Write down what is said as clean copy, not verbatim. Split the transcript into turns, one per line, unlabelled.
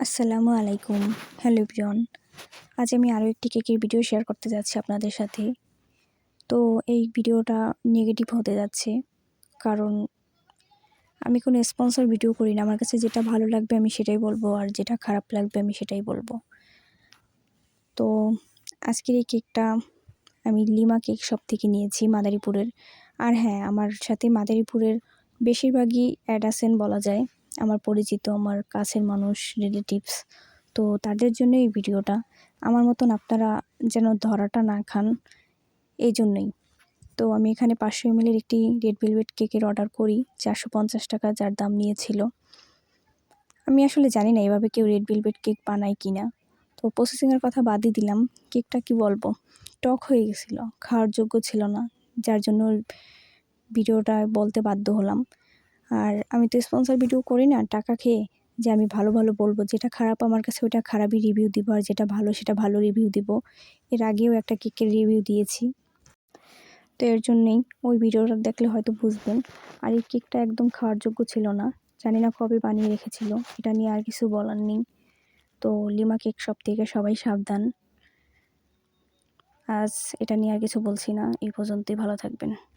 আসসালামু আলাইকুম। Hello everyone. আজ আমি আরও একটি কেকের ভিডিও শেয়ার করতে যাচ্ছি আপনাদের সাথে। তো এই ভিডিওটা নেগেটিভ হতে যাচ্ছে, কারণ আমি কোনো স্পন্সর ভিডিও করি না। আমার কাছে যেটা ভালো লাগবে আমি সেটাই বলবো, আর যেটা খারাপ লাগবে আমি সেটাই বলবো। তো আজকের এই কেকটা আমি লিমা কেক শপ থেকে নিয়েছি, মাদারীপুরের। আর হ্যাঁ, আমার সাথে মাদারীপুরের বেশিরভাগই অ্যাড আছেন বলা যায়, আমার পরিচিত, আমার কাছের মানুষ, রিলেটিভস। তো তাদের জন্য এই ভিডিওটা। আমার মতন আপনারা যেন ধরাটা না খান, এই জন্যই। তো আমি এখানে 500 ml একটি রেড ভেলভেট কেকের অর্ডার করি, 450 টাকা যার দাম নিয়েছিল। আমি আসলে জানি না এভাবে কেউ রেড ভেলভেট কেক বানায় কি না। তো প্রসেসিংয়ের কথা বাদই দিলাম, কেকটা কি বলবো, টক হয়ে গেছিলো, খাওয়ার যোগ্য ছিল না, যার জন্য ভিডিওটা বলতে বাধ্য হলাম। আর আমি তো স্পন্সর ভিডিও করি না টাকা খেয়ে, যে আমি ভালো ভালো বলবো, যেটা খারাপ আমার কাছে ওটা খারাপই রিভিউ দিব, আর যেটা ভালো সেটা ভালো রিভিউ দিব। এর আগেও একটা কেকের রিভিউ দিয়েছি, তো এর জন্যেই ওই ভিডিওটা দেখলে হয়তো বুঝবেন। আর এই কেকটা একদম খাওয়ার যোগ্য ছিল না, জানি না কবে বানিয়ে রেখেছিল, এটা নিয়ে আর কিছু বলার নেই। তো লিমা কেক শপ থেকে সবাই সাবধান। আজ এটা নিয়ে আর কিছু বলছি না, এই পর্যন্তই, ভালো থাকবেন।